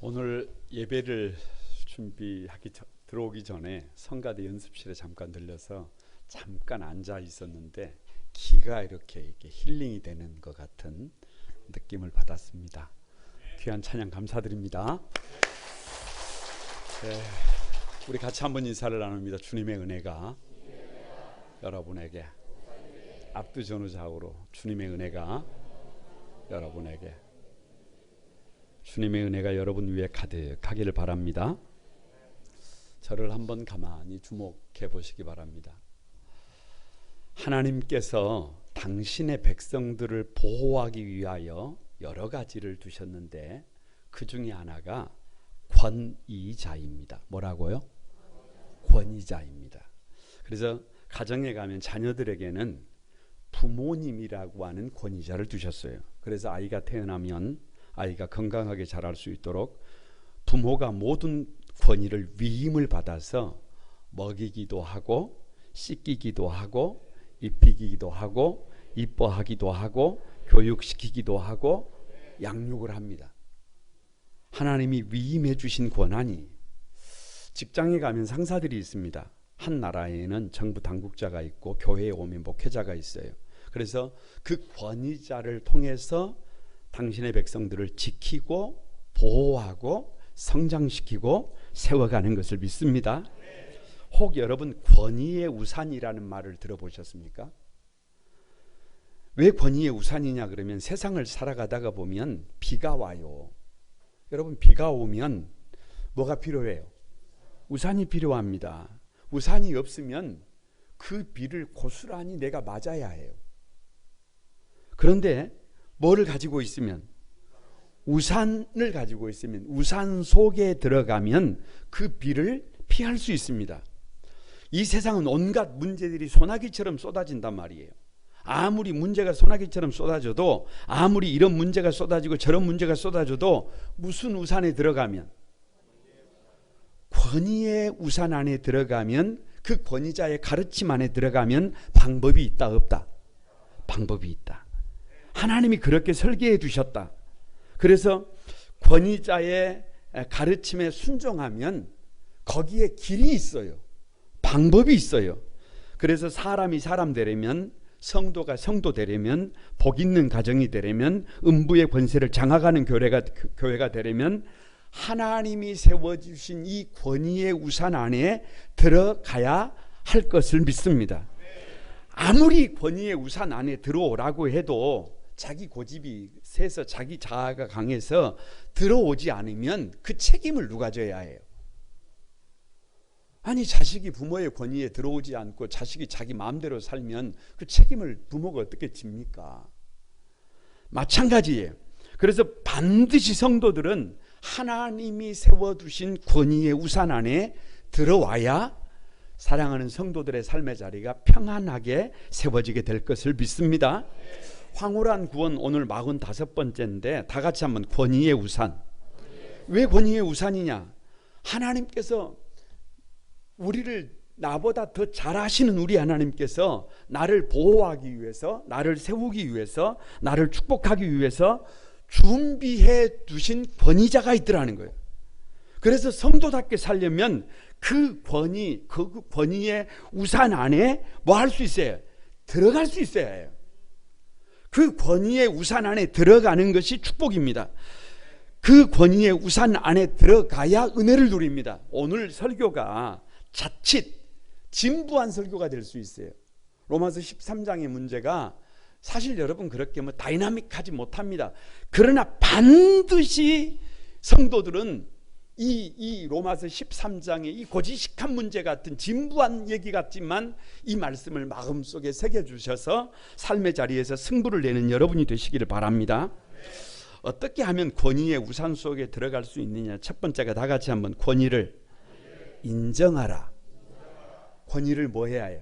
오늘 예배를 들어오기 전에 성가대 연습실에 잠깐 들려서 잠깐 앉아 있었는데 기가 이렇게 힐링이 되는 것 같은 느낌을 받았습니다. 귀한 찬양 감사드립니다. 우리 같이 한번 인사를 나눕니다. 주님의 은혜가 여러분에게 앞뒤 좌우로 주님의 은혜가 여러분에게 주님의 은혜가 여러분 위에 가득하기를 바랍니다. 저를 한번 가만히 주목해 보시기 바랍니다. 하나님께서 당신의 백성들을 보호하기 위하여 여러 가지를 두셨는데 그 중에 하나가 권위자입니다. 뭐라고요? 권위자입니다. 그래서 가정에 가면 자녀들에게는 부모님이라고 하는 권위자를 두셨어요. 그래서 아이가 태어나면 아이가 건강하게 자랄 수 있도록 부모가 모든 권위를 위임을 받아서 먹이기도 하고 씻기기도 하고 입히기도 하고 이뻐하기도 하고 교육시키기도 하고 양육을 합니다. 하나님이 위임해 주신 권한이 직장에 가면 상사들이 있습니다. 한 나라에는 정부 당국자가 있고 교회에 오면 목회자가 있어요. 그래서 그 권위자를 통해서 당신의 백성들을 지키고 보호하고 성장시키고 세워가는 것을 믿습니다. 혹 여러분 권위의 우산이라는 말을 들어보셨습니까? 왜 권위의 우산이냐 그러면 세상을 살아가다가 보면 비가 와요. 여러분 비가 오면 뭐가 필요해요? 우산이 필요합니다. 우산이 없으면 그 비를 고스란히 내가 맞아야 해요. 그런데 뭐를 가지고 있으면? 우산을 가지고 있으면 우산 속에 들어가면 그 비를 피할 수 있습니다. 이 세상은 온갖 문제들이 소나기처럼 쏟아진단 말이에요. 아무리 문제가 소나기처럼 쏟아져도 아무리 이런 문제가 쏟아지고 저런 문제가 쏟아져도 무슨 우산에 들어가면? 권위의 우산 안에 들어가면 그 권위자의 가르침 안에 들어가면 방법이 있다 없다? 방법이 있다. 하나님이 그렇게 설계해 두셨다. 그래서 권위자의 가르침에 순종하면 거기에 길이 있어요. 방법이 있어요. 그래서 사람이 사람 되려면 성도가 성도 되려면 복 있는 가정이 되려면 음부의 권세를 장악하는 교회가 되려면 하나님이 세워주신 이 권위의 우산 안에 들어가야 할 것을 믿습니다. 아무리 권위의 우산 안에 들어오라고 해도 자기 고집이 세서 자기 자아가 강해서 들어오지 않으면 그 책임을 누가 져야 해요? 아니 자식이 부모의 권위에 들어오지 않고 자식이 자기 마음대로 살면 그 책임을 부모가 어떻게 집니까? 마찬가지예요. 그래서 반드시 성도들은 하나님이 세워두신 권위의 우산 안에 들어와야 사랑하는 성도들의 삶의 자리가 평안하게 세워지게 될 것을 믿습니다. 황홀한 구원 오늘 45번째인데 다 같이 한번 권위의 우산. 왜 권위의 우산이냐? 하나님께서 우리를 나보다 더 잘 아시는 우리 하나님께서 나를 보호하기 위해서 나를 세우기 위해서 나를 축복하기 위해서 준비해 두신 권위자가 있더라는 거예요. 그래서 성도답게 살려면 그 권위의 우산 안에 뭐 할 수 있어요? 들어갈 수 있어야 해요. 그 권위의 우산 안에 들어가는 것이 축복입니다. 그 권위의 우산 안에 들어가야 은혜를 누립니다. 오늘 설교가 자칫 진부한 설교가 될 수 있어요. 로마서 13장의 문제가 사실 여러분 그렇게 다이나믹하지 못합니다. 그러나 반드시 성도들은 이 로마서 13장의 이 고지식한 문제 같은 진부한 얘기 같지만 이 말씀을 마음속에 새겨주셔서 삶의 자리에서 승부를 내는 여러분이 되시기를 바랍니다. 어떻게 하면 권위의 우산 속에 들어갈 수 있느냐? 첫 번째가 다 같이 한번 권위를 인정하라. 권위를 뭐 해야 해요?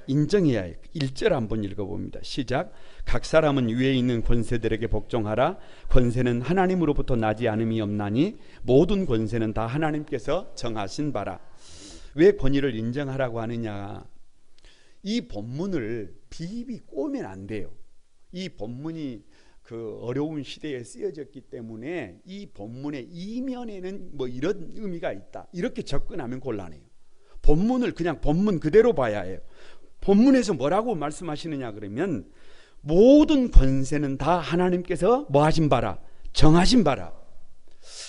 인정해야 해요. 1절 한번 읽어봅니다. 시작. 각 사람은 위에 있는 권세들에게 복종하라. 권세는 하나님으로부터 나지 않음이 없나니 모든 권세는 다 하나님께서 정하신 바라. 왜 권위를 인정하라고 하느냐? 이 본문을 비입이 꼬면 안 돼요. 이 본문이 그 어려운 시대에 쓰여졌기 때문에 이 본문의 이면에는 뭐 이런 의미가 있다, 이렇게 접근하면 곤란해요. 본문을 그냥 본문 그대로 봐야 해요. 본문에서 뭐라고 말씀하시느냐 그러면 모든 권세는 다 하나님께서 뭐 하신 바라? 정하신 바라.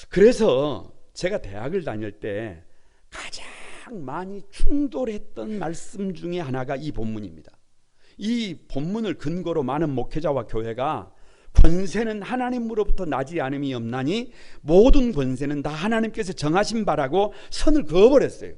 그래서 제가 대학을 다닐 때 가장 많이 충돌했던 말씀 중에 하나가 이 본문입니다. 이 본문을 근거로 많은 목회자와 교회가 권세는 하나님으로부터 나지 않음이 없나니 모든 권세는 다 하나님께서 정하신 바라고 선을 그어버렸어요.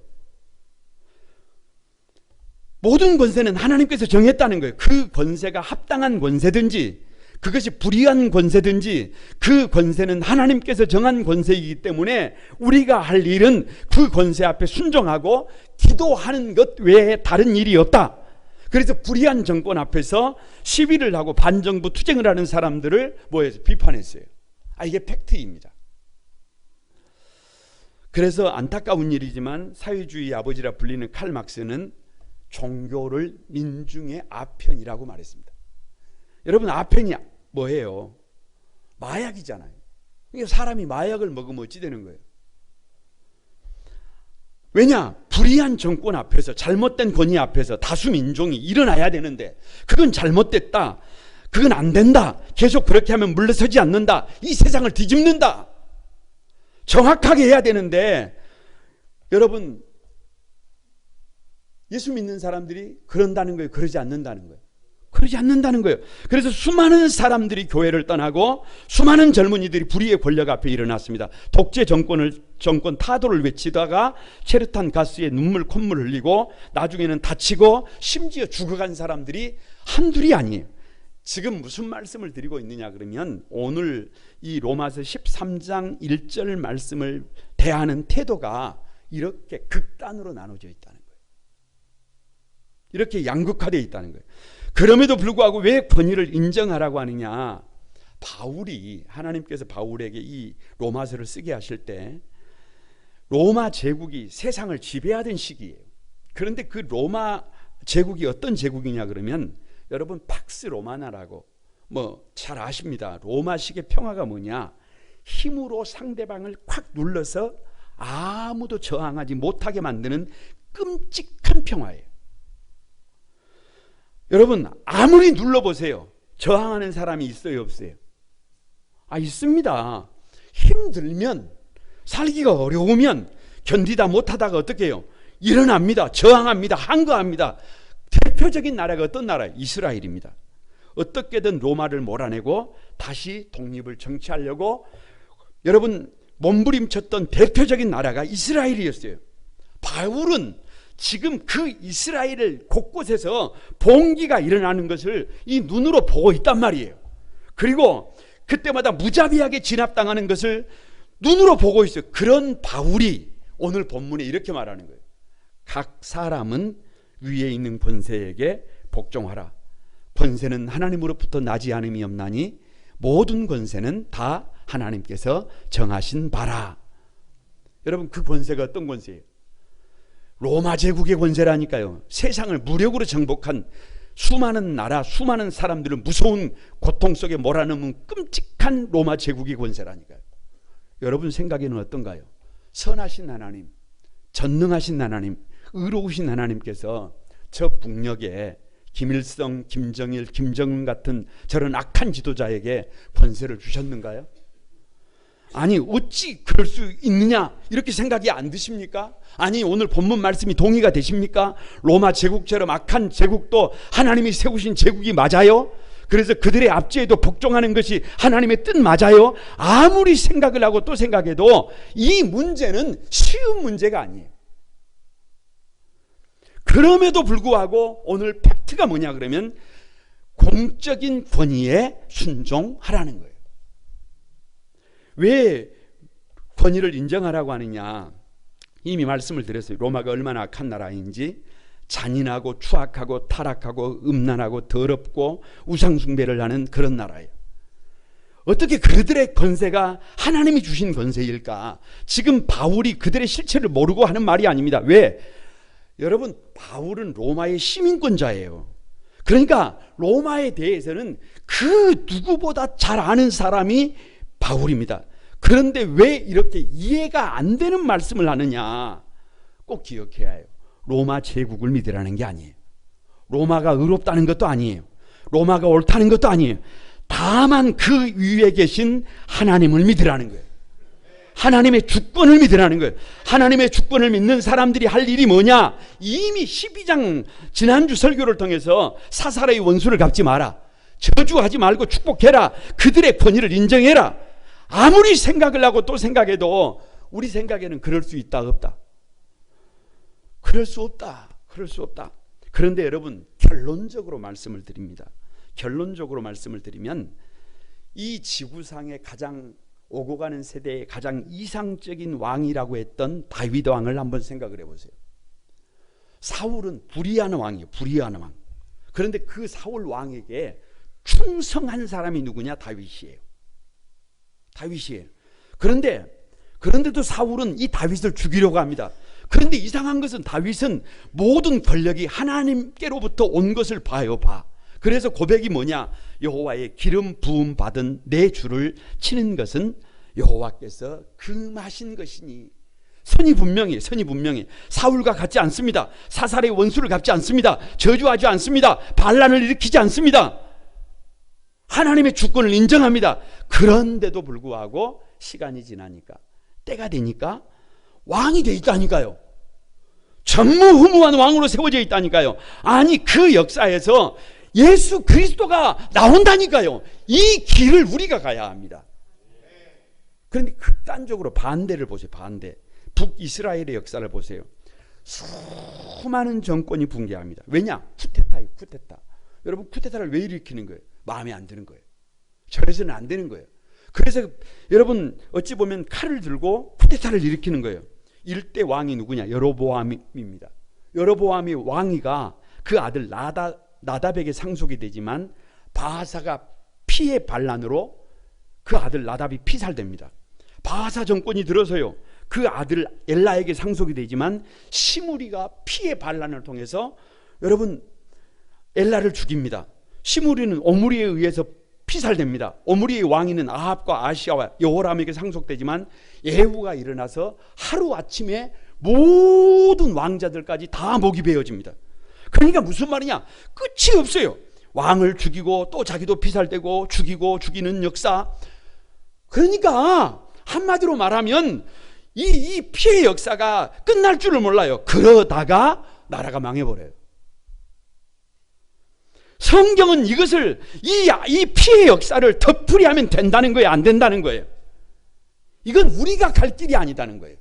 모든 권세는 하나님께서 정했다는 거예요. 그 권세가 합당한 권세든지 그것이 불의한 권세든지 그 권세는 하나님께서 정한 권세이기 때문에 우리가 할 일은 그 권세 앞에 순종하고 기도하는 것 외에 다른 일이 없다. 그래서 불의한 정권 앞에서 시위를 하고 반정부 투쟁을 하는 사람들을 뭐해서 비판했어요. 이게 팩트입니다. 그래서 안타까운 일이지만 사회주의 아버지라 불리는 칼 막스는 종교를 민중의 아편이라고 말했습니다. 여러분, 아편이 뭐예요? 마약이잖아요. 사람이 마약을 먹으면 어찌 되는 거예요? 왜냐? 불의한 정권 앞에서, 잘못된 권위 앞에서 다수 민중이 일어나야 되는데 그건 잘못됐다, 그건 안 된다, 계속 그렇게 하면 물러서지 않는다, 이 세상을 뒤집는다, 정확하게 해야 되는데, 여러분, 예수 믿는 사람들이 그런다는 거예요? 그러지 않는다는 거예요? 그러지 않는다는 거예요. 그래서 수많은 사람들이 교회를 떠나고 수많은 젊은이들이 불의의 권력 앞에 일어났습니다. 독재 정권 타도를 외치다가 체르탄 가스에 눈물 콧물 흘리고 나중에는 다치고 심지어 죽어간 사람들이 한둘이 아니에요. 지금 무슨 말씀을 드리고 있느냐 그러면 오늘 이 로마서 13장 1절 말씀을 대하는 태도가 이렇게 극단으로 나눠져 있다는 거예요. 이렇게 양극화되어 있다는 거예요. 그럼에도 불구하고 왜 권위를 인정하라고 하느냐? 바울이, 하나님께서 바울에게 이 로마서를 쓰게 하실 때 로마 제국이 세상을 지배하던 시기예요. 그런데 그 로마 제국이 어떤 제국이냐 그러면, 여러분 팍스 로마나라고 뭐 잘 아십니다. 로마식의 평화가 뭐냐? 힘으로 상대방을 콱 눌러서 아무도 저항하지 못하게 만드는 끔찍한 평화예요. 여러분, 아무리 눌러보세요. 저항하는 사람이 있어요, 없어요? 있습니다. 힘들면, 살기가 어려우면 견디다 못하다가 어떻게 해요? 일어납니다. 저항합니다. 항거합니다. 대표적인 나라가 어떤 나라예요? 이스라엘입니다. 어떻게든 로마를 몰아내고 다시 독립을 정치하려고 여러분 몸부림쳤던 대표적인 나라가 이스라엘이었어요. 바울은 지금 그 이스라엘을 곳곳에서 봉기가 일어나는 것을 이 눈으로 보고 있단 말이에요. 그리고 그때마다 무자비하게 진압당하는 것을 눈으로 보고 있어요. 그런 바울이 오늘 본문에 이렇게 말하는 거예요. 각 사람은 위에 있는 권세에게 복종하라. 권세는 하나님으로부터 나지 않음이 없나니 모든 권세는 다 하나님께서 정하신 바라. 여러분, 그 권세가 어떤 권세예요? 로마 제국의 권세라니까요. 세상을 무력으로 정복한 수많은 나라, 수많은 사람들을 무서운 고통 속에 몰아넣은 끔찍한 로마 제국의 권세라니까요. 여러분 생각에는 어떤가요? 선하신 하나님, 전능하신 하나님, 의로우신 하나님께서 저 북녘에 김일성, 김정일, 김정은 같은 저런 악한 지도자에게 권세를 주셨는가요? 아니, 어찌 그럴 수 있느냐, 이렇게 생각이 안 드십니까? 아니, 오늘 본문 말씀이 동의가 되십니까? 로마 제국처럼 악한 제국도 하나님이 세우신 제국이 맞아요? 그래서 그들의 압제에도 복종하는 것이 하나님의 뜻 맞아요? 아무리 생각을 하고 또 생각해도 이 문제는 쉬운 문제가 아니에요. 그럼에도 불구하고 오늘 팩트가 뭐냐 그러면 공적인 권위에 순종하라는 거예요. 왜 권위를 인정하라고 하느냐? 이미 말씀을 드렸어요. 로마가 얼마나 악한 나라인지. 잔인하고 추악하고 타락하고 음란하고 더럽고 우상숭배를 하는 그런 나라예요. 어떻게 그들의 권세가 하나님이 주신 권세일까? 지금 바울이 그들의 실체를 모르고 하는 말이 아닙니다. 왜? 여러분, 바울은 로마의 시민권자예요. 그러니까 로마에 대해서는 그 누구보다 잘 아는 사람이 바울입니다. 그런데 왜 이렇게 이해가 안 되는 말씀을 하느냐? 꼭 기억해야 해요. 로마 제국을 믿으라는 게 아니에요. 로마가 의롭다는 것도 아니에요. 로마가 옳다는 것도 아니에요. 다만 그 위에 계신 하나님을 믿으라는 거예요. 하나님의 주권을 믿으라는 거예요. 하나님의 주권을 믿는 사람들이 할 일이 뭐냐? 이미 12장 지난주 설교를 통해서 사사로이 원수를 갚지 마라, 저주하지 말고 축복해라, 그들의 권위를 인정해라. 아무리 생각을 하고 또 생각해도 우리 생각에는 그럴 수 있다 없다? 그럴 수 없다. 그럴 수 없다. 그런데 여러분, 결론적으로 말씀을 드립니다. 결론적으로 말씀을 드리면 이 지구상의 가장 오고 가는 세대의 가장 이상적인 왕이라고 했던 다윗 왕을 한번 생각을 해보세요. 사울은 불의한 왕이에요. 불의한 왕. 그런데 그 사울 왕에게 충성한 사람이 누구냐? 다윗이에요. 다윗이에요. 그런데도 사울은 이 다윗을 죽이려고 합니다. 그런데 이상한 것은 다윗은 모든 권력이 하나님께로부터 온 것을 봐요. 그래서 고백이 뭐냐? 여호와의 기름 부음 받은 내 주를 치는 것은 여호와께서 금하신 것이니. 선이 분명히 사울과 같지 않습니다. 사살의 원수를 갚지 않습니다. 저주하지 않습니다. 반란을 일으키지 않습니다. 하나님의 주권을 인정합니다. 그런데도 불구하고 시간이 지나니까, 때가 되니까 왕이 돼 있다니까요. 전무후무한 왕으로 세워져 있다니까요. 아니, 그 역사에서 예수 그리스도가 나온다니까요. 이 길을 우리가 가야 합니다. 그런데 극단적으로 반대를 보세요. 반대. 북이스라엘의 역사를 보세요. 수많은 정권이 붕괴합니다. 왜냐? 쿠데타예요. 쿠데타. 여러분, 쿠데타를 왜 일으키는 거예요? 마음에 안 드는 거예요. 저래서는 안 되는 거예요. 그래서 여러분, 어찌 보면 칼을 들고 쿠데타를 일으키는 거예요. 일대 왕이 누구냐? 여로보암입니다. 여로보암이 왕위가 그 아들 나답에게 상속이 되지만 바하사가 피의 반란으로 그 아들 나답이 피살됩니다. 바하사 정권이 들어서요, 그 아들 엘라에게 상속이 되지만 시므리가 피의 반란을 통해서 여러분 엘라를 죽입니다. 시므리는 오므리에 의해서 피살됩니다. 오므리의 왕위는 아합과 아시아와 여호람에게 상속되지만 예후가 일어나서 하루아침에 모든 왕자들까지 다 목이 베어집니다. 그러니까 무슨 말이냐? 끝이 없어요. 왕을 죽이고 또 자기도 피살되고 죽이고 죽이는 역사. 그러니까 한마디로 말하면 이 피해 역사가 끝날 줄을 몰라요. 그러다가 나라가 망해버려요. 성경은 이것을 이 피해 역사를 덮으려면 된다는 거예요, 안 된다는 거예요? 이건 우리가 갈 길이 아니다는 거예요.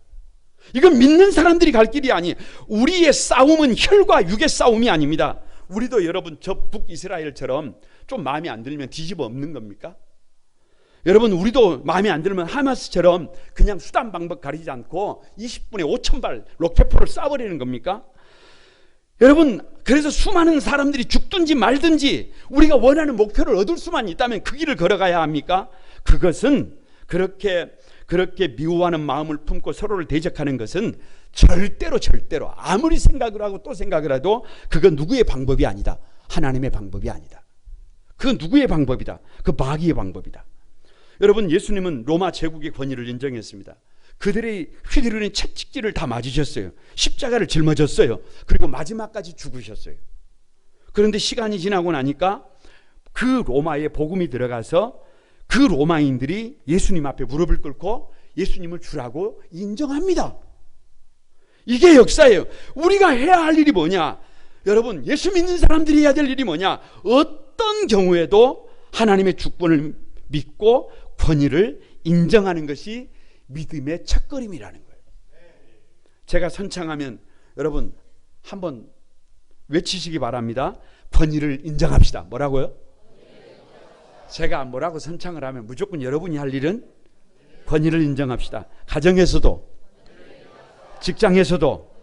이건 믿는 사람들이 갈 길이 아니에요. 우리의 싸움은 혈과 육의 싸움이 아닙니다. 우리도 여러분 저 북이스라엘처럼 좀 마음에 안 들면 뒤집어 엎는 겁니까? 여러분, 우리도 마음에 안 들면 하마스처럼 그냥 수단 방법 가리지 않고 20분에 5,000발 록페퍼를 쏴버리는 겁니까? 여러분, 그래서 수많은 사람들이 죽든지 말든지 우리가 원하는 목표를 얻을 수만 있다면 그 길을 걸어가야 합니까? 그것은 그렇게 미워하는 마음을 품고 서로를 대적하는 것은 절대로 아무리 생각을 하고 또 생각을 해도 그건 누구의 방법이 아니다. 하나님의 방법이 아니다. 그건 누구의 방법이다. 그 마귀의 방법이다. 여러분, 예수님은 로마 제국의 권위를 인정했습니다. 그들의 휘두르는 채찍질을 다 맞으셨어요. 십자가를 짊어졌어요. 그리고 마지막까지 죽으셨어요. 그런데 시간이 지나고 나니까 그 로마에 복음이 들어가서 그 로마인들이 예수님 앞에 무릎을 꿇고 예수님을 주라고 인정합니다. 이게 역사예요. 우리가 해야 할 일이 뭐냐? 여러분, 예수 믿는 사람들이 해야 될 일이 뭐냐? 어떤 경우에도 하나님의 주권을 믿고 권위를 인정하는 것이 믿음의 첫걸음이라는 거예요. 제가 선창하면 여러분 한번 외치시기 바랍니다. 권위를 인정합시다. 뭐라고요? 제가 뭐라고 선창을 하면 무조건 여러분이 할 일은 권위를 인정합시다. 가정에서도, 직장에서도,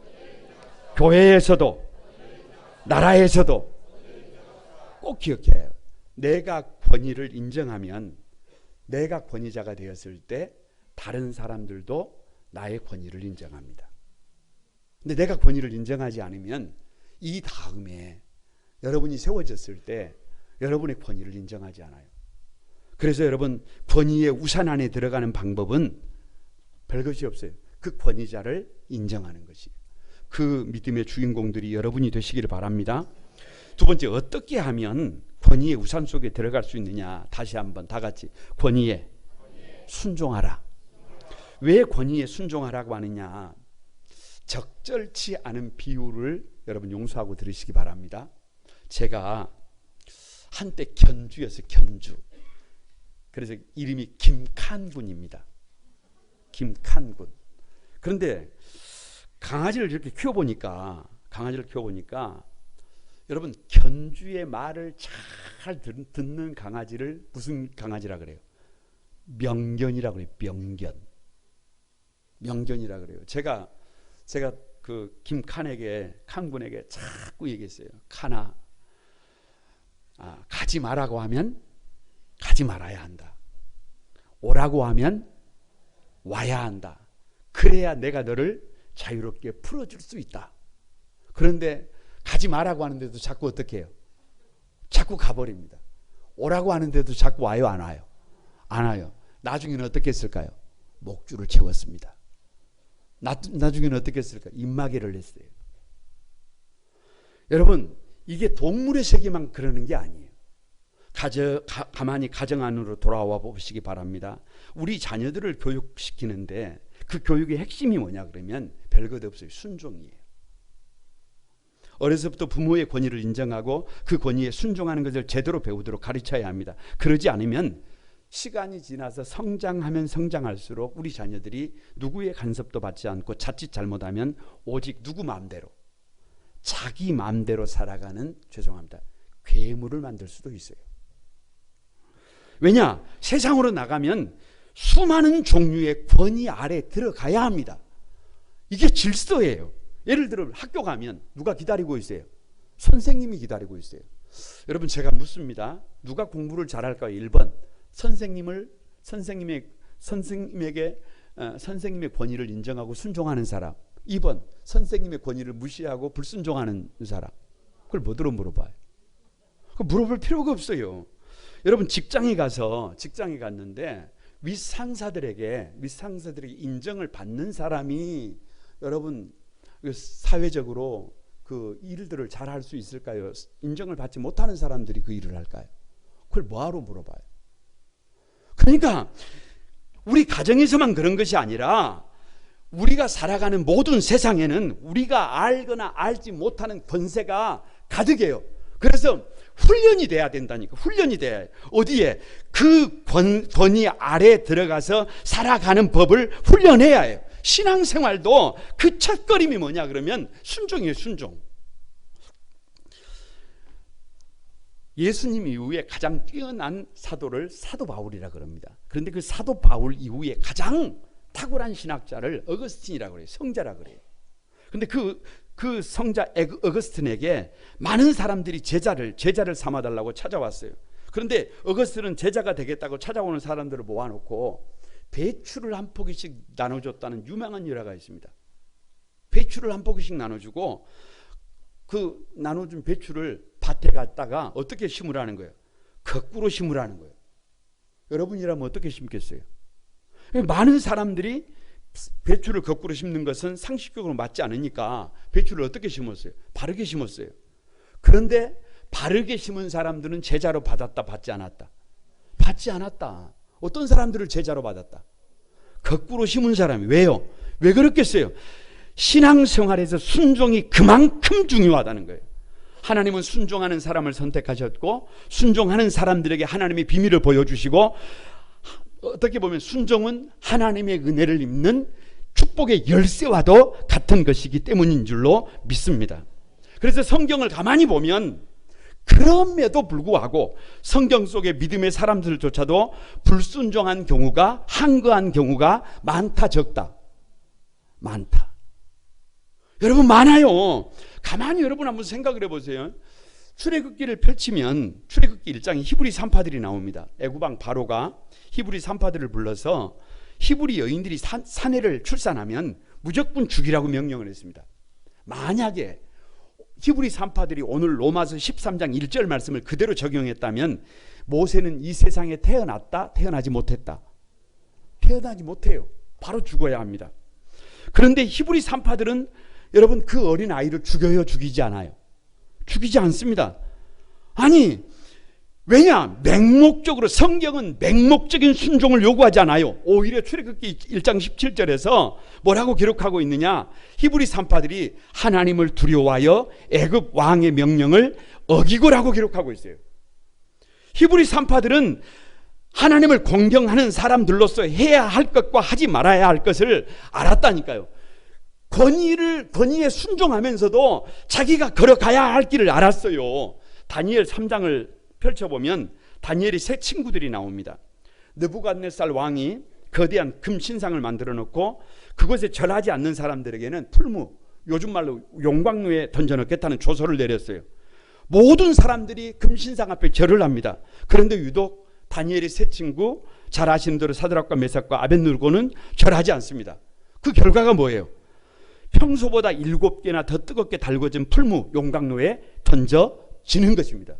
교회에서도, 나라에서도 꼭 기억해야 해요. 내가 권위를 인정하면, 내가 권위자가 되었을 때 다른 사람들도 나의 권위를 인정합니다. 근데 내가 권위를 인정하지 않으면 이 다음에 여러분이 세워졌을 때 여러분의 권위를 인정하지 않아요. 그래서 여러분, 권위의 우산 안에 들어가는 방법은 별것이 없어요. 그 권위자를 인정하는 것이. 그 믿음의 주인공들이 여러분이 되시기를 바랍니다. 두 번째, 어떻게 하면 권위의 우산 속에 들어갈 수 있느냐. 다시 한번 다 같이 권위에 순종하라. 왜 권위에 순종하라고 하느냐. 적절치 않은 비유를 여러분 용서하고 들으시기 바랍니다. 제가 한때 견주였어요. 견주. 그래서 이름이 김칸군입니다. 김칸군. 그런데 강아지를 이렇게 키워보니까 여러분, 견주의 말을 잘 듣는 강아지를 무슨 강아지라 그래요? 명견이라 그래요. 명견이라 그래요. 제가 그 칸군에게 자꾸 얘기했어요. 칸아, 가지 말라고 하면 가지 말아야 한다. 오라고 하면 와야 한다. 그래야 내가 너를 자유롭게 풀어줄 수 있다. 그런데 가지 말라고 하는데도 자꾸 어떻게 해요? 자꾸 가버립니다. 오라고 하는데도 자꾸 와요, 안 와요? 안 와요. 나중에는 어떻게 했을까요? 목줄을 채웠습니다. 나중에는 어떻게 했을까요? 입마개를 했어요. 여러분, 이게 동물의 세계만 그러는 게 아니에요. 가만히 가정 안으로 돌아와 보시기 바랍니다. 우리 자녀들을 교육시키는데 그 교육의 핵심이 뭐냐 그러면 별것 없어요. 순종이에요. 어려서부터 부모의 권위를 인정하고 그 권위에 순종하는 것을 제대로 배우도록 가르쳐야 합니다. 그러지 않으면 시간이 지나서 성장하면 성장할수록 우리 자녀들이 누구의 간섭도 받지 않고 자칫 잘못하면 오직 누구 마음대로, 자기 마음대로 살아가는, 죄송합니다, 괴물을 만들 수도 있어요. 왜냐? 세상으로 나가면 수많은 종류의 권위 아래 들어가야 합니다. 이게 질서예요. 예를 들어 학교 가면 누가 기다리고 있어요? 선생님이 기다리고 있어요. 여러분, 제가 묻습니다. 누가 공부를 잘할까요? 1번, 선생님의 권위를 인정하고 순종하는 사람. 2번, 선생님의 권위를 무시하고 불순종하는 사람. 그걸 뭐로 물어봐요? 그걸 물어볼 필요가 없어요. 여러분, 직장에 갔는데 윗상사들에게 인정을 받는 사람이 여러분 사회적으로 그 일들을 잘 할 수 있을까요? 인정을 받지 못하는 사람들이 그 일을 할까요? 그걸 뭐하러 물어봐요? 그러니까 우리 가정에서만 그런 것이 아니라 우리가 살아가는 모든 세상에는 우리가 알거나 알지 못하는 권세가 가득해요. 그래서 훈련이 돼야 된다니까. 훈련이 돼야 해요. 어디에? 그 권위 아래 들어가서 살아가는 법을 훈련해야 해요. 신앙생활도 그 첫걸음이 뭐냐 그러면 순종이에요. 순종. 예수님 이후에 가장 뛰어난 사도를 사도 바울이라 그럽니다. 그런데 그 사도 바울 이후에 가장 탁월한 신학자를 어거스틴이라고 그래요. 성자라 그래요. 그런데 그 성자 어거스틴에게 많은 사람들이 제자를 삼아달라고 찾아왔어요. 그런데 어거스틴은 제자가 되겠다고 찾아오는 사람들을 모아놓고 배추를 한 포기씩 나눠줬다는 유명한 일화가 있습니다. 배추를 한 포기씩 나눠주고 그 나눠준 배추를 밭에 갔다가 어떻게 심으라는 거예요? 거꾸로 심으라는 거예요. 여러분이라면 어떻게 심겠어요? 많은 사람들이 배추를 거꾸로 심는 것은 상식적으로 맞지 않으니까 배추를 어떻게 심었어요? 바르게 심었어요. 그런데 바르게 심은 사람들은 제자로 받았다, 받지 않았다? 받지 않았다. 어떤 사람들을 제자로 받았다? 거꾸로 심은 사람이. 왜요? 왜 그렇겠어요? 신앙생활에서 순종이 그만큼 중요하다는 거예요. 하나님은 순종하는 사람을 선택하셨고 순종하는 사람들에게 하나님의 비밀을 보여주시고, 어떻게 보면 순종은 하나님의 은혜를 입는 축복의 열쇠와도 같은 것이기 때문인 줄로 믿습니다. 그래서 성경을 가만히 보면 그럼에도 불구하고 성경 속의 믿음의 사람들조차도 불순종한 경우가, 항거한 경우가 많다, 적다? 많다. 여러분, 많아요. 가만히 여러분 한번 생각을 해보세요. 출애굽기를 펼치면 출애굽기 1장에 히브리 산파들이 나옵니다. 애굽왕 바로가 히브리 산파들을 불러서 히브리 여인들이 사내를 출산하면 무조건 죽이라고 명령을 했습니다. 만약에 히브리 산파들이 오늘 로마서 13장 1절 말씀을 그대로 적용했다면 모세는 이 세상에 태어났다? 태어나지 못했다? 태어나지 못해요. 바로 죽어야 합니다. 그런데 히브리 산파들은 여러분 그 어린 아이를 죽여요? 죽이지 않아요? 죽이지 않습니다. 아니 왜냐? 맹목적으로 성경은 맹목적인 순종을 요구하지 않아요. 오히려 출애굽기 1장 17절에서 뭐라고 기록하고 있느냐? 히브리 산파들이 하나님을 두려워하여 애굽 왕의 명령을 어기고라고 기록하고 있어요. 히브리 산파들은 하나님을 공경하는 사람들로서 해야 할 것과 하지 말아야 할 것을 알았다니까요. 권위에 순종하면서도 자기가 걸어가야 할 길을 알았어요. 다니엘 3장을 펼쳐보면 다니엘의 세 친구들이 나옵니다. 느부갓네살 왕이 거대한 금 신상을 만들어 놓고 그것에 절하지 않는 사람들에게는 풀무, 요즘 말로 용광로에 던져넣겠다는 조서를 내렸어요. 모든 사람들이 금 신상 앞에 절을 합니다. 그런데 유독 다니엘의 세 친구, 잘 아시는 대로 사드락과 메삭과 아벳느고는 절하지 않습니다. 그 결과가 뭐예요? 평소보다 7개나 더 뜨겁게 달궈진 풀무 용광로에 던져지는 것입니다.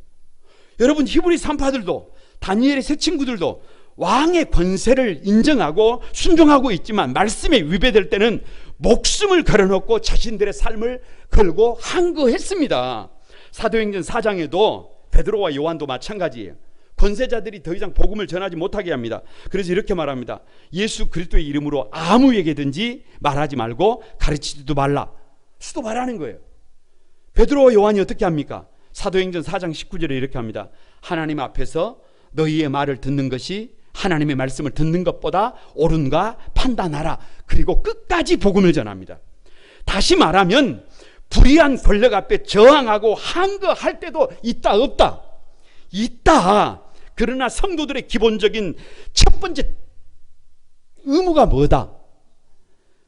여러분 히브리 산파들도 다니엘의 세 친구들도 왕의 권세를 인정하고 순종하고 있지만 말씀에 위배될 때는 목숨을 걸어놓고 자신들의 삶을 걸고 항거했습니다. 사도행전 4장에도 베드로와 요한도 마찬가지예요. 권세자들이 더 이상 복음을 전하지 못하게 합니다. 그래서 이렇게 말합니다. 예수 그리스도의 이름으로 아무에게든지 말하지 말고 가르치지도 말라. 수도 말하는 거예요. 베드로와 요한이 어떻게 합니까? 사도행전 4장 19절에 이렇게 합니다. 하나님 앞에서 너희의 말을 듣는 것이 하나님의 말씀을 듣는 것보다 옳은가 판단하라. 그리고 끝까지 복음을 전합니다. 다시 말하면 불의한 권력 앞에 저항하고 항거할 때도 있다 없다? 있다. 그러나 성도들의 기본적인 첫 번째 의무가 뭐다?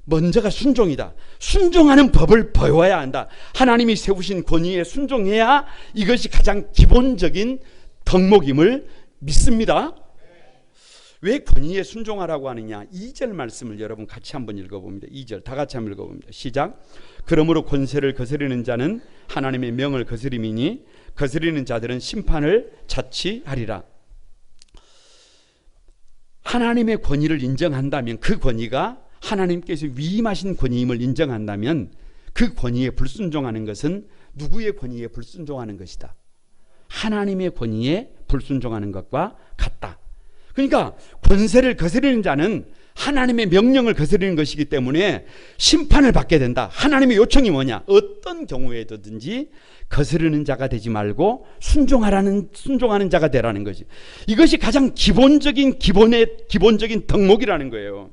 먼저가 순종이다. 순종하는 법을 배워야 한다. 하나님이 세우신 권위에 순종해야 이것이 가장 기본적인 덕목임을 믿습니다. 왜 권위에 순종하라고 하느냐? 2절 말씀을 여러분 같이 한번 읽어봅니다. 2절 다 같이 한번 읽어봅니다. 시작. 그러므로 권세를 거스르는 자는 하나님의 명을 거스림이니 거스르는 자들은 심판을 자취하리라. 하나님의 권위를 인정한다면 그 권위가 하나님께서 위임하신 권위임을 인정한다면 그 권위에 불순종하는 것은 누구의 권위에 불순종하는 것이다? 하나님의 권위에 불순종하는 것과 같다. 그러니까 권세를 거스르는 자는 하나님의 명령을 거스르는 것이기 때문에 심판을 받게 된다. 하나님의 요청이 뭐냐? 어떤 경우에든지 거스르는 자가 되지 말고 순종하는 자가 되라는 거지. 이것이 가장 기본적인 덕목이라는 거예요.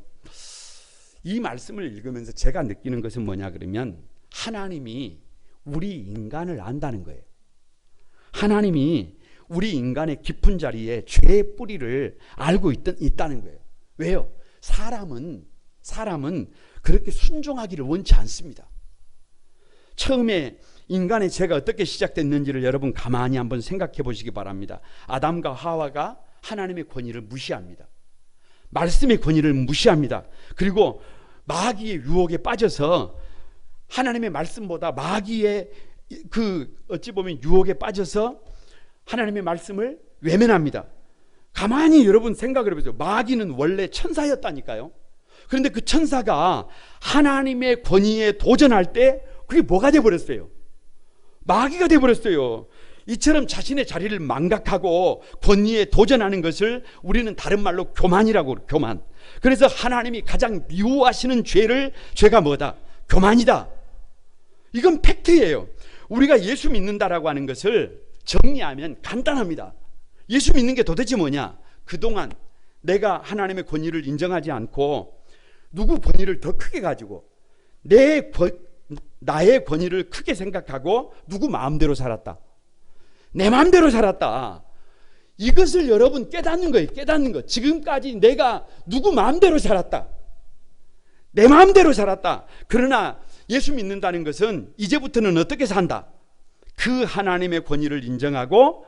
이 말씀을 읽으면서 제가 느끼는 것은 뭐냐 그러면 하나님이 우리 인간을 안다는 거예요. 하나님이 우리 인간의 깊은 자리에 죄의 뿌리를 알고 있다는 거예요. 왜요? 사람은 그렇게 순종하기를 원치 않습니다. 처음에 인간의 죄가 어떻게 시작됐는지를 여러분 가만히 한번 생각해 보시기 바랍니다. 아담과 하와가 하나님의 권위를 무시합니다. 말씀의 권위를 무시합니다. 그리고 마귀의 유혹에 빠져서 하나님의 말씀보다 마귀의 어찌 보면 유혹에 빠져서 하나님의 말씀을 외면합니다. 가만히 여러분 생각을 해보세요. 마귀는 원래 천사였다니까요. 그런데 그 천사가 하나님의 권위에 도전할 때 그게 뭐가 돼버렸어요? 마귀가 돼버렸어요. 이처럼 자신의 자리를 망각하고 권위에 도전하는 것을 우리는 다른 말로 교만이라고 그래요. 교만. 그래서 하나님이 가장 미워하시는 죄가 뭐다? 교만이다. 이건 팩트예요. 우리가 예수 믿는다라고 하는 것을 정리하면 간단합니다. 예수 믿는 게 도대체 뭐냐? 그동안 내가 하나님의 권위를 인정하지 않고 누구 권위를 더 크게 가지고 나의 권위를 크게 생각하고 누구 마음대로 살았다. 내 마음대로 살았다. 이것을 여러분 깨닫는 거예요. 깨닫는 거. 지금까지 내가 누구 마음대로 살았다. 내 마음대로 살았다. 그러나 예수 믿는다는 것은 이제부터는 어떻게 산다? 그 하나님의 권위를 인정하고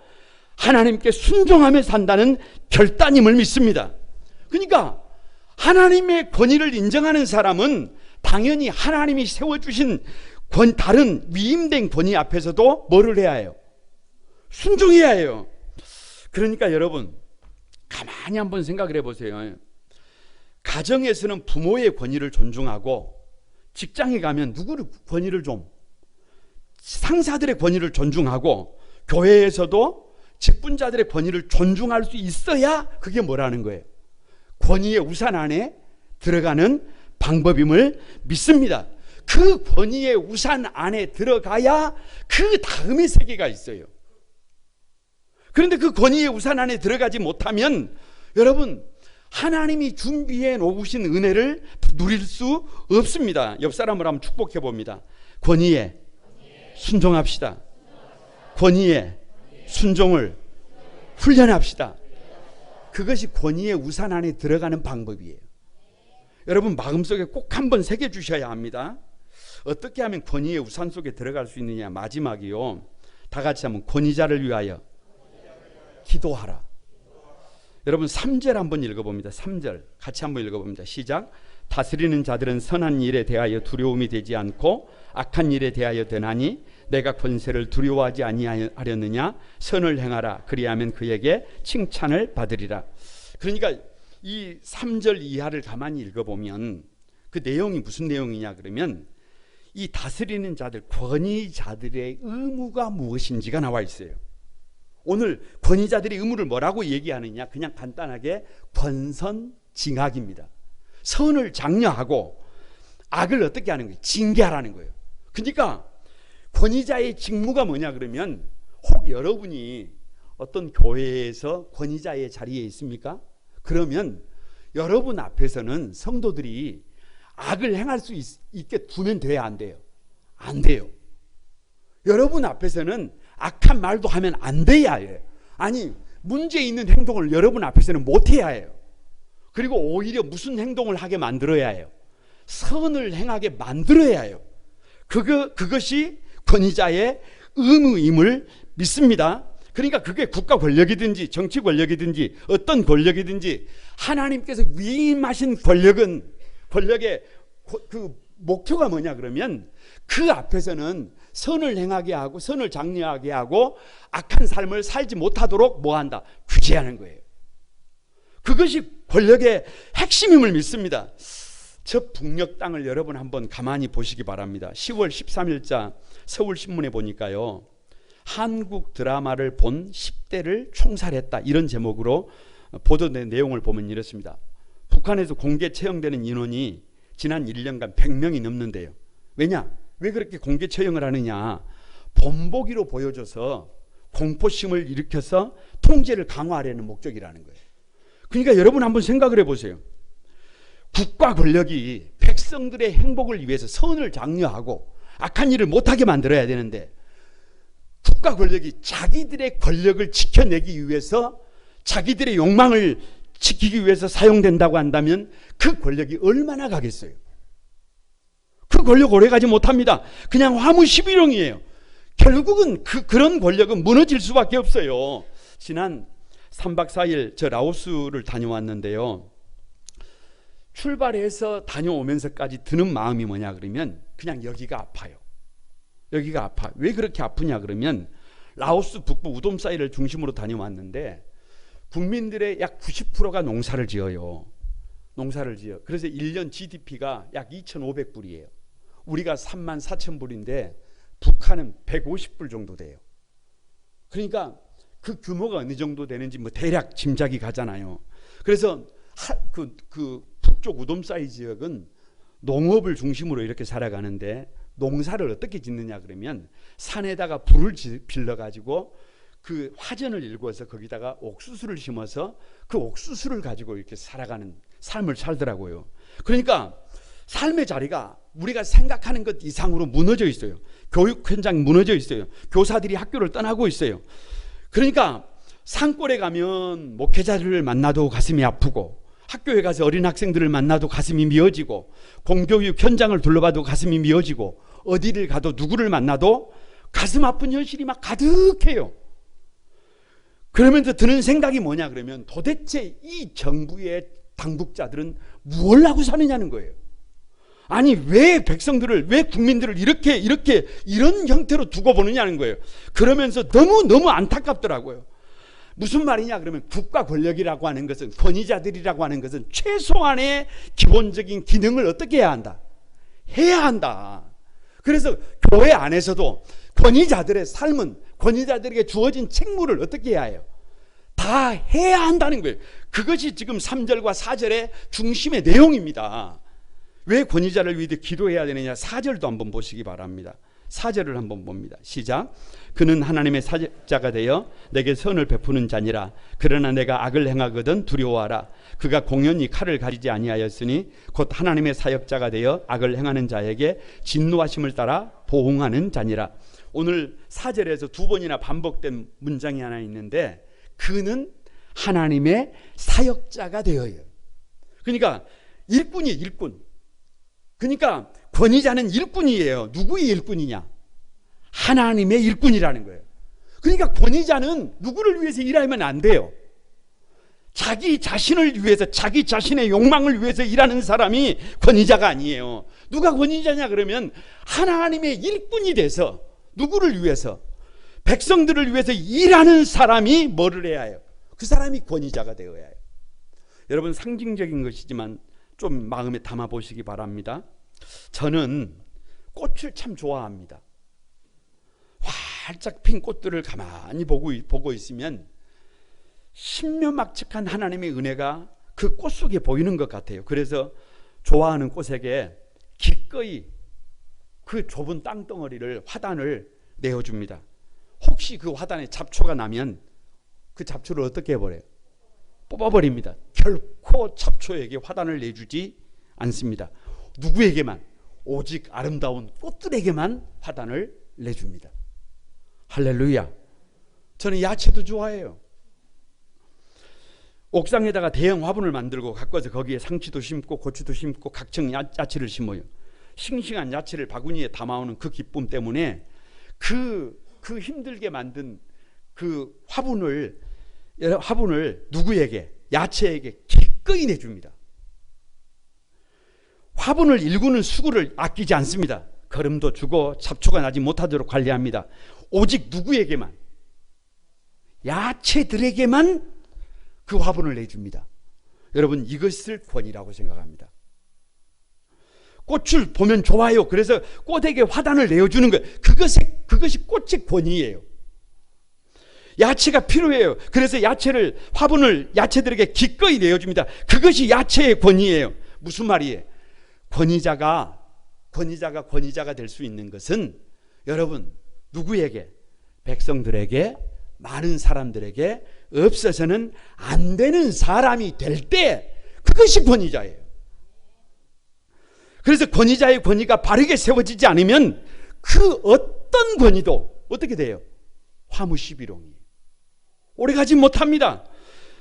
하나님께 순종하며 산다는 결단임을 믿습니다. 그러니까 하나님의 권위를 인정하는 사람은 당연히 하나님이 세워주신 다른 위임된 권위 앞에서도 뭐를 해야 해요? 순종해야 해요. 그러니까 여러분 가만히 한번 생각을 해보세요. 가정에서는 부모의 권위를 존중하고 직장에 가면 누구의 권위를 좀 상사들의 권위를 존중하고 교회에서도 직분자들의 권위를 존중할 수 있어야 그게 뭐라는 거예요? 권위의 우산 안에 들어가는 방법임을 믿습니다. 그 권위의 우산 안에 들어가야 그 다음의 세계가 있어요. 그런데 그 권위의 우산 안에 들어가지 못하면 여러분 하나님이 준비해 놓으신 은혜를 누릴 수 없습니다. 옆 사람을 한번 축복해 봅니다. 권위에 순종합시다. 권위에 순종을 훈련합시다. 그것이 권위의 우산 안에 들어가는 방법이에요. 여러분 마음속에 꼭 한번 새겨주셔야 합니다. 어떻게 하면 권위의 우산 속에 들어갈 수 있느냐. 마지막이요. 다 같이 한번 권위자를 위하여 기도하라. 여러분 3절 한번 읽어봅니다. 3절 같이 한번 읽어봅니다. 시작. 다스리는 자들은 선한 일에 대하여 두려움이 되지 않고 악한 일에 대하여 되나니 내가 권세를 두려워하지 아니하려느냐. 선을 행하라. 그리하면 그에게 칭찬을 받으리라. 그러니까 이 3절 이하를 가만히 읽어보면 그 내용이 무슨 내용이냐 그러면 이 다스리는 자들, 권위자들의 의무가 무엇인지가 나와 있어요. 오늘 권위자들의 의무를 뭐라고 얘기하느냐. 그냥 간단하게 권선징악입니다. 선을 장려하고 악을 어떻게 하는 거예요? 징계하라는 거예요. 그러니까 권위자의 직무가 뭐냐 그러면 혹 여러분이 어떤 교회에서 권위자의 자리에 있습니까? 그러면 여러분 앞에서는 성도들이 악을 행할 수 있게 두면 돼야 안 돼요? 안 돼요. 여러분 앞에서는 악한 말도 하면 안 돼야 해요. 아니 문제 있는 행동을 여러분 앞에서는 못해야 해요. 그리고 오히려 무슨 행동을 하게 만들어야 해요? 선을 행하게 만들어야 해요. 그것이 권위자의 의무임을 믿습니다. 그러니까 그게 국가 권력이든지 정치 권력이든지 어떤 권력이든지 하나님께서 위임하신 권력의 그 목표가 뭐냐 그러면 그 앞에서는 선을 행하게 하고 선을 장려하게 하고 악한 삶을 살지 못하도록 뭐한다? 규제하는 거예요. 그것이 권력의 핵심임을 믿습니다. 저 북녘 땅을 여러분 한번 가만히 보시기 바랍니다. 10월 13일자 서울신문에 보니까요. 한국 드라마를 본 10대를 총살했다. 이런 제목으로 보도된 내용을 보면 이렇습니다. 북한에서 공개 처형되는 인원이 지난 1년간 100명이 넘는데요. 왜냐? 왜 그렇게 공개 처형을 하느냐? 본보기로 보여줘서 공포심을 일으켜서 통제를 강화하려는 목적이라는 거예요. 그러니까 여러분 한번 생각을 해보세요. 국가 권력이 백성들의 행복을 위해서 선을 장려하고 악한 일을 못하게 만들어야 되는데 국가 권력이 자기들의 권력을 지켜내기 위해서 자기들의 욕망을 지키기 위해서 사용된다고 한다면 그 권력이 얼마나 가겠어요? 그 권력 오래가지 못합니다. 그냥 화무시비용이에요. 결국은 그런 권력은 무너질 수밖에 없어요. 지난 3박 4일 저 라오스를 다녀왔는데요. 출발해서 다녀오면서까지 드는 마음이 뭐냐 그러면 그냥 여기가 아파요. 여기가 아파. 왜 그렇게 아프냐 그러면 라오스 북부 우돔사이를 중심으로 다녀왔는데 국민들의 약 90%가 농사를 지어요. 농사를 지어. 그래서 1년 GDP가 약 2,500불이에요. 우리가 34,000불인데 북한은 150불 정도 돼요. 그러니까 그 규모가 어느 정도 되는지 뭐 대략 짐작이 가잖아요. 그래서 그 북쪽 우돔사이 지역은 농업을 중심으로 이렇게 살아가는데 농사를 어떻게 짓느냐 그러면 산에다가 불을 빌려가지고 그 화전을 일궈서 거기다가 옥수수를 심어서 그 옥수수를 가지고 이렇게 살아가는 삶을 살더라고요. 그러니까 삶의 자리가 우리가 생각하는 것 이상으로 무너져 있어요. 교육 현장 무너져 있어요. 교사들이 학교를 떠나고 있어요. 그러니까 산골에 가면 목회자들을 만나도 가슴이 아프고 학교에 가서 어린 학생들을 만나도 가슴이 미어지고 공교육 현장을 둘러봐도 가슴이 미어지고 어디를 가도 누구를 만나도 가슴 아픈 현실이 막 가득해요. 그러면서 드는 생각이 뭐냐 그러면 도대체 이 정부의 당국자들은 무엇을 하고 사느냐는 거예요. 아니 왜 백성들을, 왜 국민들을 이렇게 이런 형태로 두고 보느냐는 거예요. 그러면서 너무 안타깝더라고요. 무슨 말이냐 그러면 국가 권력이라고 하는 것은, 권위자들이라고 하는 것은 최소한의 기본적인 기능을 어떻게 해야 한다? 해야 한다. 그래서 교회 안에서도 권위자들의 삶은, 권위자들에게 주어진 책무를 어떻게 해야 해요? 다 해야 한다는 거예요. 그것이 지금 3절과 4절의 중심의 내용입니다. 왜 권위자를 위해 기도해야 되느냐? 4절도 한번 보시기 바랍니다. 4절을 한번 봅니다. 시작. 그는 하나님의 사역자가 되어 내게 선을 베푸는 자니라. 그러나 내가 악을 행하거든 두려워하라. 그가 공연히 칼을 가리지 아니하였으니 곧 하나님의 사역자가 되어 악을 행하는 자에게 진노하심을 따라 보응하는 자니라. 오늘 4절에서 두 번이나 반복된 문장이 하나 있는데, 그는 하나님의 사역자가 되어요. 그러니까 일꾼이에요. 일꾼. 그러니까 권위자는 일꾼이에요. 누구의 일꾼이냐? 하나님의 일꾼이라는 거예요. 그러니까 권위자는 누구를 위해서 일하면 안 돼요. 자기 자신을 위해서, 자기 자신의 욕망을 위해서 일하는 사람이 권위자가 아니에요. 누가 권위자냐 그러면 하나님의 일꾼이 돼서 누구를 위해서? 백성들을 위해서 일하는 사람이 뭐를 해야 해요? 그 사람이 권위자가 되어야 해요. 여러분, 상징적인 것이지만 좀 마음에 담아 보시기 바랍니다. 저는 꽃을 참 좋아합니다. 활짝 핀 꽃들을 가만히 보고 있으면 신묘막측한 하나님의 은혜가 그 꽃 속에 보이는 것 같아요. 그래서 좋아하는 꽃에게 기꺼이 그 좁은 땅덩어리를, 화단을 내어줍니다. 혹시 그 화단에 잡초가 나면 그 잡초를 어떻게 해버려요? 뽑아버립니다. 결코 잡초에게 화단을 내주지 않습니다. 누구에게만? 오직 아름다운 꽃들에게만 화단을 내줍니다. 할렐루야. 저는 야채도 좋아해요. 옥상에다가 대형 화분을 만들고 갖고 와서 거기에 상추도 심고 고추도 심고 각종 야채를 심어요. 싱싱한 야채를 바구니에 담아오는 그 기쁨 때문에 그 힘들게 만든 그 화분을 누구에게? 야채에게 기꺼이 내줍니다. 화분을 일구는 수고를 아끼지 않습니다. 거름도 주고 잡초가 나지 못하도록 관리합니다. 오직 누구에게만? 야채들에게만 그 화분을 내줍니다. 여러분, 이것을 권위라고 생각합니다. 꽃을 보면 좋아요. 그래서 꽃에게 화단을 내어주는 거예요. 그것이 꽃의 권위예요. 야채가 필요해요. 그래서 화분을 야채들에게 기꺼이 내어줍니다. 그것이 야채의 권위예요. 무슨 말이에요? 권위자가 될 수 있는 것은 여러분, 누구에게? 백성들에게, 많은 사람들에게 없어서는 안 되는 사람이 될 때, 그것이 권위자예요. 그래서 권위자의 권위가 바르게 세워지지 않으면 그 어떤 권위도 어떻게 돼요? 화무시비롱이에요. 오래가지 못합니다.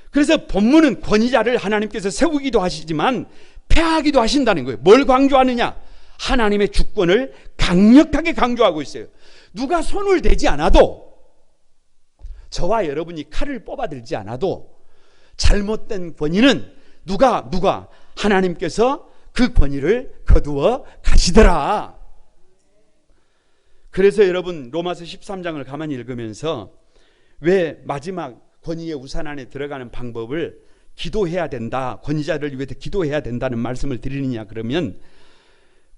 그래서 본문은 권위자를 하나님께서 세우기도 하시지만 폐하기도 하신다는 거예요. 뭘 강조하느냐? 하나님의 주권을 강력하게 강조하고 있어요. 누가 손을 대지 않아도, 저와 여러분이 칼을 뽑아들지 않아도 잘못된 권위는 누가 하나님께서 그 권위를 거두어 가시더라. 그래서 여러분, 로마서 13장을 가만히 읽으면서 왜 마지막 권위의 우산 안에 들어가는 방법을 기도해야 된다, 권위자를 위해서 기도해야 된다는 말씀을 드리느냐 그러면,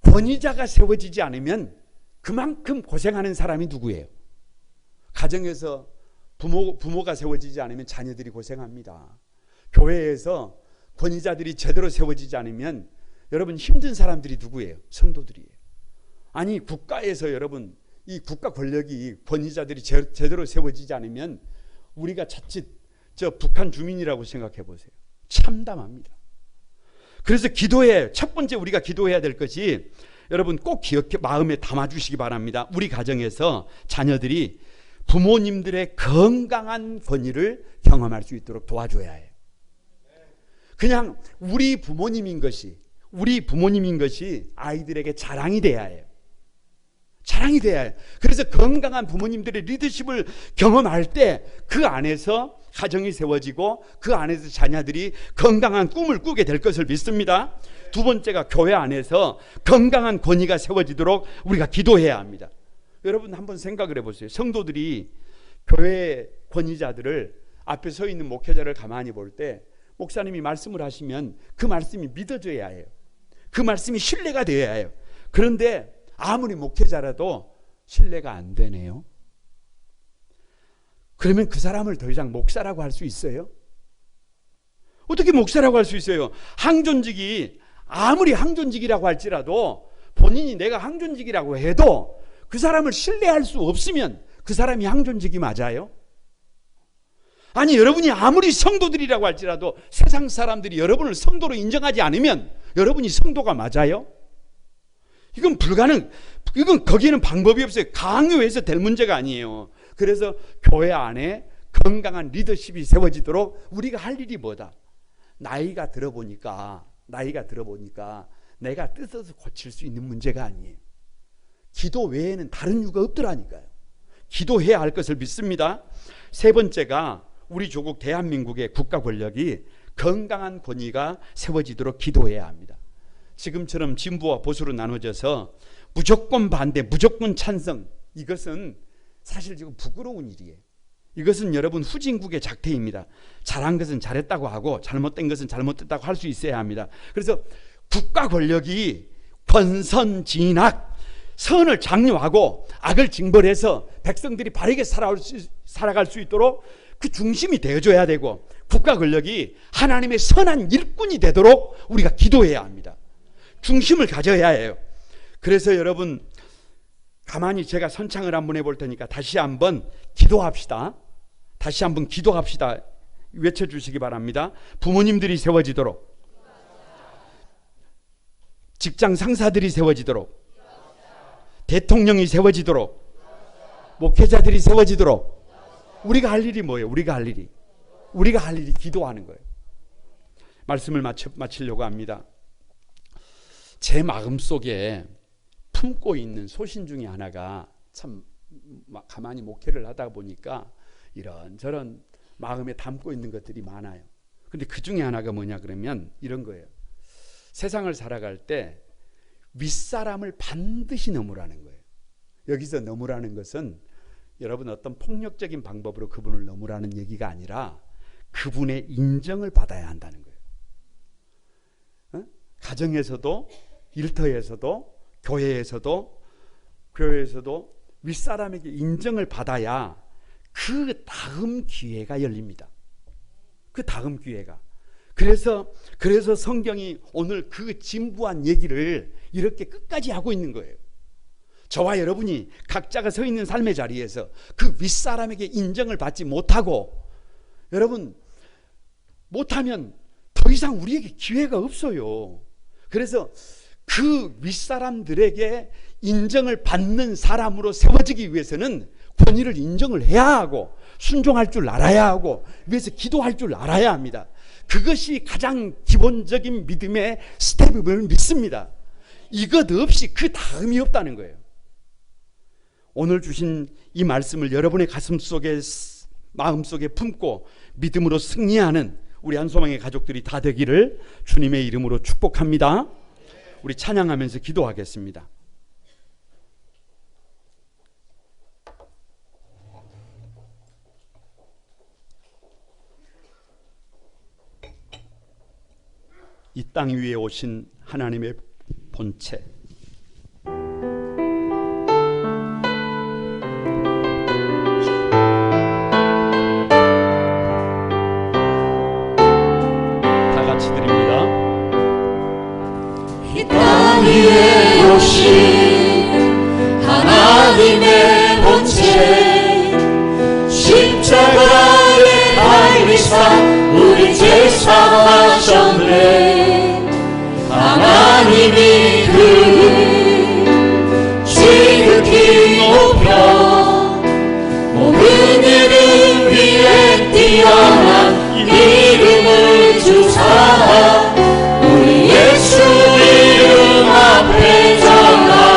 권위자가 세워지지 않으면 그만큼 고생하는 사람이 누구예요? 가정에서 부모가 세워지지 않으면 자녀들이 고생합니다. 교회에서 권위자들이 제대로 세워지지 않으면 여러분, 힘든 사람들이 누구예요? 성도들이에요. 아니, 국가에서 여러분, 이 국가 권력이, 권위자들이 제대로 세워지지 않으면 우리가 자칫 북한 주민이라고 생각해 보세요. 참담합니다. 그래서 첫 번째 우리가 기도해야 될 것이, 여러분 꼭 마음에 담아주시기 바랍니다. 우리 가정에서 자녀들이 부모님들의 건강한 권위를 경험할 수 있도록 도와줘야 해요. 그냥 우리 부모님인 것이 아이들에게 자랑이 돼야 해요. 자랑이 돼야 해요. 그래서 건강한 부모님들의 리더십을 경험할 때 그 안에서 가정이 세워지고 그 안에서 자녀들이 건강한 꿈을 꾸게 될 것을 믿습니다. 두 번째가 교회 안에서 건강한 권위가 세워지도록 우리가 기도해야 합니다. 여러분 한번 생각을 해보세요. 성도들이 교회 권위자들을 앞에 서 있는 목회자를 가만히 볼 때 목사님이 말씀을 하시면 그 말씀이 믿어져야 해요. 그 말씀이 신뢰가 되어야 해요. 그런데 아무리 목회자라도 신뢰가 안 되네요. 그러면 그 사람을 더 이상 목사라고 할 수 있어요? 어떻게 목사라고 할 수 있어요? 항존직이 아무리 항존직이라고 할지라도 본인이 내가 항존직이라고 해도 그 사람을 신뢰할 수 없으면 그 사람이 항존직이 맞아요? 아니 여러분이 아무리 성도들이라고 할지라도 세상 사람들이 여러분을 성도로 인정하지 않으면 여러분이 성도가 맞아요? 이건 불가능. 이건 거기에는 방법이 없어요. 강요해서 될 문제가 아니에요. 그래서 교회 안에 건강한 리더십이 세워지도록 우리가 할 일이 뭐다? 나이가 들어보니까 내가 뜯어서 고칠 수 있는 문제가 아니에요. 기도 외에는 다른 이유가 없더라니까요. 기도해야 할 것을 믿습니다. 세 번째가 우리 조국 대한민국의 국가 권력이 건강한 권위가 세워지도록 기도해야 합니다. 지금처럼 진보와 보수로 나눠져서 무조건 반대, 무조건 찬성, 이것은 사실 지금 부끄러운 일이에요. 이것은 여러분 후진국의 작태입니다. 잘한 것은 잘했다고 하고 잘못된 것은 잘못됐다고 할 수 있어야 합니다. 그래서 국가 권력이 권선진악, 선을 장려하고 악을 징벌해서 백성들이 바르게 살아갈 수 있도록 그 중심이 되어줘야 되고, 국가 권력이 하나님의 선한 일꾼이 되도록 우리가 기도해야 합니다. 중심을 가져야 해요. 그래서 여러분 가만히 제가 선창을 한번 해볼 테니까 다시 한번 기도합시다. 다시 한번 기도합시다. 외쳐주시기 바랍니다. 부모님들이 세워지도록, 직장 상사들이 세워지도록, 대통령이 세워지도록, 목회자들이 세워지도록 우리가 할 일이 뭐예요? 우리가 할 일이 기도하는 거예요. 말씀을 마치려고 합니다. 제 마음속에 품고 있는 소신 중에 하나가, 참 가만히 목회를 하다 보니까 이런저런 마음에 담고 있는 것들이 많아요. 근데 그 중에 하나가 뭐냐 그러면 이런 거예요. 세상을 살아갈 때 윗사람을 반드시 넘으라는 거예요. 여기서 넘으라는 것은 여러분 어떤 폭력적인 방법으로 그분을 넘으라는 얘기가 아니라 그분의 인정을 받아야 한다는 거예요. 가정에서도, 일터에서도, 교회에서도 윗사람에게 인정을 받아야 그 다음 기회가 열립니다. 그 다음 기회가. 그래서 성경이 오늘 그 진부한 얘기를 이렇게 끝까지 하고 있는 거예요. 저와 여러분이 각자가 서 있는 삶의 자리에서 그 윗사람에게 인정을 받지 못하고, 여러분 못하면 더 이상 우리에게 기회가 없어요. 그래서 그 윗사람들에게 인정을 받는 사람으로 세워지기 위해서는 권위를 인정을 해야 하고, 순종할 줄 알아야 하고, 위해서 기도할 줄 알아야 합니다. 그것이 가장 기본적인 믿음의 스텝임을 믿습니다. 이것 없이 그 다음이 없다는 거예요. 오늘 주신 이 말씀을 여러분의 가슴 속에, 마음 속에 품고 믿음으로 승리하는 우리 한소망의 가족들이 다 되기를 주님의 이름으로 축복합니다. 우리 찬양하면서 기도하겠습니다. 이 땅 위에 오신 하나님의 본체, 다 같이 드립니다. 이 땅 위에 오신 하나님의 본체, 십자가에 달리사 우리 죄 사하셨네. 하나님이 그 지극히 높여 모든 이름 위에 뛰어난 이름을 주사 우리 예수 이름 앞에 전하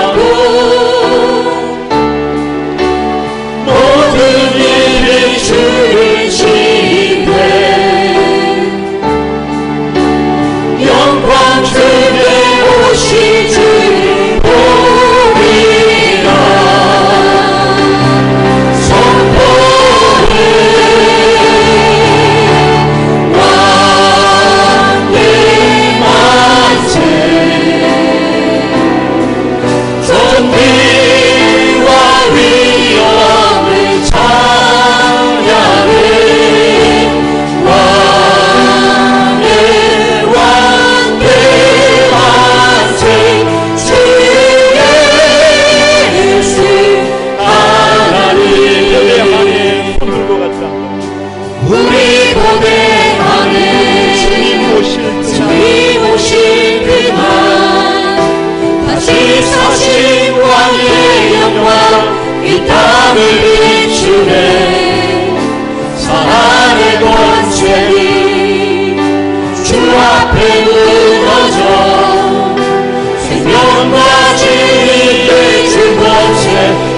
영광 주님의 주 곳에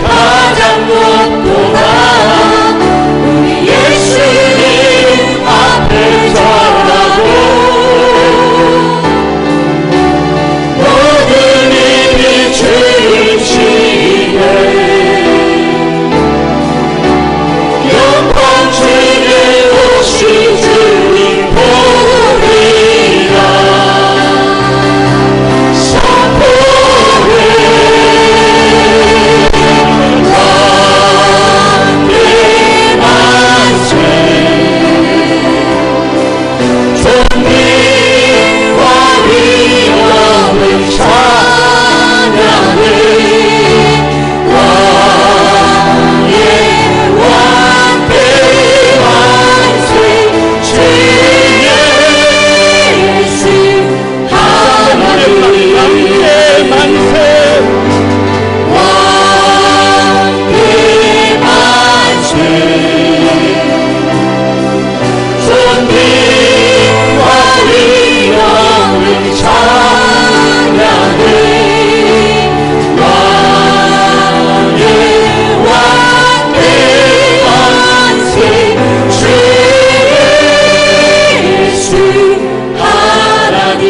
가장 높도다. 우리 예수님 앞에 절하고 모든 힘이 주를 치네. 영광 주에 오신 주님 보리라. 선포해 왕의 만세. 존귀와 위엄을 찬양해. 왕의 왕의 만세. 주 예수 하나님 왕의 만세. 왕의 만세. 존귀와 위엄을 찬양해. 왕의 왕의 만세. 주 예수 하나님.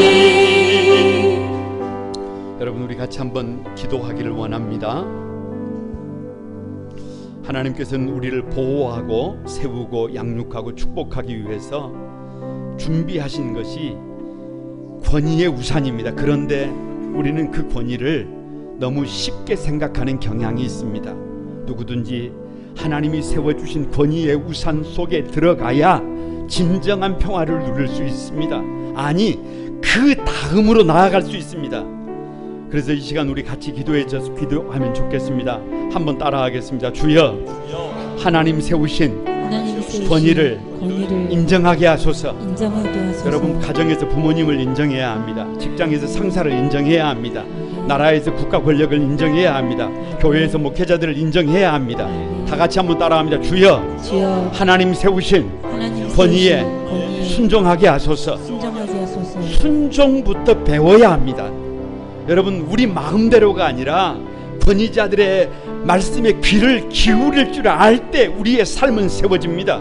여러분, 우리 같이 한번 기도하기를 원합니다. 하나님께서는 우리를 보호하고 세우고 양육하고 축복하기 위해서 준비하신 것이 권위의 우산입니다. 그런데 우리는 그 권위를 너무 쉽게 생각하는 경향이 있습니다. 누구든지 하나님이 세워주신 권위의 우산 속에 들어가야 진정한 평화를 누릴 수 있습니다. 아니, 그 다음으로 나아갈 수 있습니다. 그래서 이 시간 우리 같이 기도하면 좋겠습니다. 한번 따라하겠습니다. 주여, 하나님 세우신 권위를 인정하게 하소서. 여러분, 가정에서 부모님을 인정해야 합니다. 직장에서 상사를 인정해야 합니다. 나라에서 국가 권력을 인정해야 합니다. 교회에서 목회자들을 인정해야 합니다. 다 같이 한번 따라합니다. 주여, 하나님 세우신 권위에 순종하게 하소서. 순종부터 배워야 합니다. 여러분, 우리 마음대로가 아니라 권위자들의 말씀에 귀를 기울일 줄 알 때 우리의 삶은 세워집니다.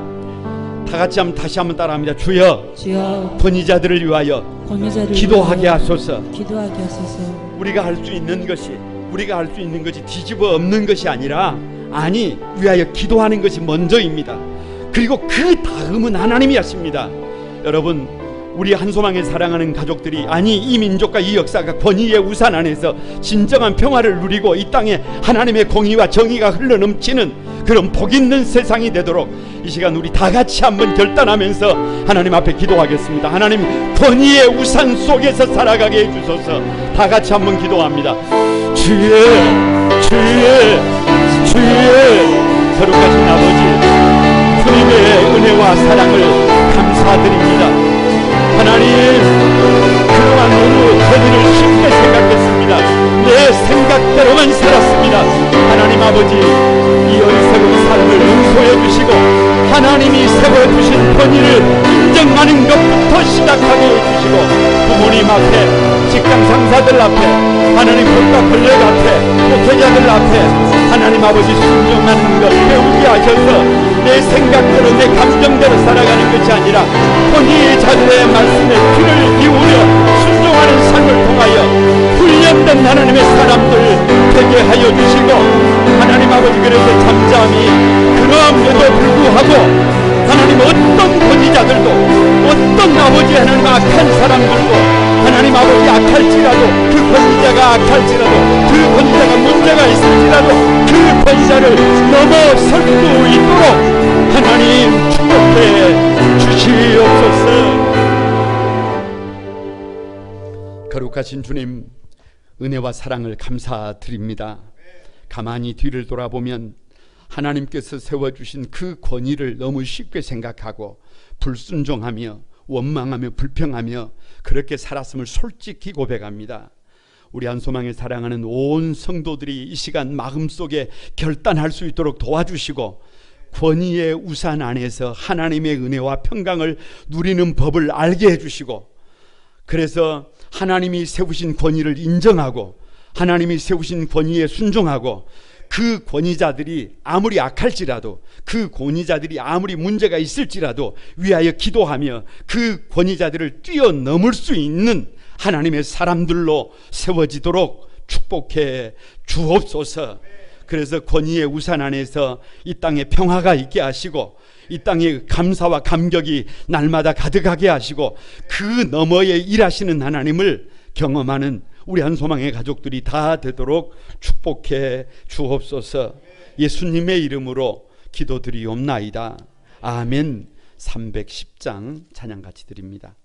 다 같이 다시 한번 따라합니다. 주여, 권위자들을 위하여 기도하게 하소서. 우리가 할 수 있는 것이 뒤집어 엎는 것이 아니라 위하여 기도하는 것이 먼저입니다. 그리고 그 다음은 하나님이 하십니다. 여러분, 우리 한소망에 사랑하는 가족들이, 이 민족과 이 역사가 권위의 우산 안에서 진정한 평화를 누리고 이 땅에 하나님의 공의와 정의가 흘러넘치는 그런 복 있는 세상이 되도록 이 시간 우리 다 같이 한번 결단하면서 하나님 앞에 기도하겠습니다. 하나님, 권위의 우산 속에서 살아가게 해주소서. 다 같이 한번 기도합니다. 주의 거룩하신 아버지, 주님의 은혜와 사랑을 감사드립니다. 하나님, 그동안 너무 권위를 쉽게 생각했습니다. 내 생각대로만 살았습니다. 하나님 아버지, 이 어리석은 삶을 용서해 주시고 하나님이 세워주신 권위를 인정하는 것부터 시작하게 해주시고, 부모님 앞에, 직장 상사들 앞에, 하나님 국가 권력 앞에, 목회자들 앞에 하나님 아버지 순종하는 것 배우게 하셔서 내 생각대로 내 감정대로 살아가는 것이 아니라 권위의 자들의 말씀에 귀를 기울여 순종하는 삶을 통하여 훈련된 하나님의 사람들 되게 하여 주시고, 하나님 아버지, 그래서 잠잠히 그럼에도 불구하고 하나님 어떤 권위자들도, 어떤 아버지 하나님 악한 사람들도, 하나님 아버지 악할지라도, 그 권위자가 악할지라도, 그 권위자가 문제가 있을지라도 그 권위자를 넘어설 수 있도록 하나님 축복해 주시옵소서. 거룩하신 주님, 은혜와 사랑을 감사드립니다. 가만히 뒤를 돌아보면 하나님께서 세워주신 그 권위를 너무 쉽게 생각하고 불순종하며 원망하며 불평하며 그렇게 살았음을 솔직히 고백합니다. 우리 한소망에 사랑하는 온 성도들이 이 시간 마음속에 결단할 수 있도록 도와주시고, 권위의 우산 안에서 하나님의 은혜와 평강을 누리는 법을 알게 해주시고, 그래서 하나님이 세우신 권위를 인정하고 하나님이 세우신 권위에 순종하고 그 권위자들이 아무리 악할지라도 그 권위자들이 아무리 문제가 있을지라도 위하여 기도하며 그 권위자들을 뛰어넘을 수 있는 하나님의 사람들로 세워지도록 축복해 주옵소서. 그래서 권위의 우산 안에서 이 땅에 평화가 있게 하시고 이 땅에 감사와 감격이 날마다 가득하게 하시고 그 너머에 일하시는 하나님을 경험하는 우리 한소망의 가족들이 다 되도록 축복해 주옵소서. 예수님의 이름으로 기도드리옵나이다. 아멘. 310장 찬양 같이 드립니다.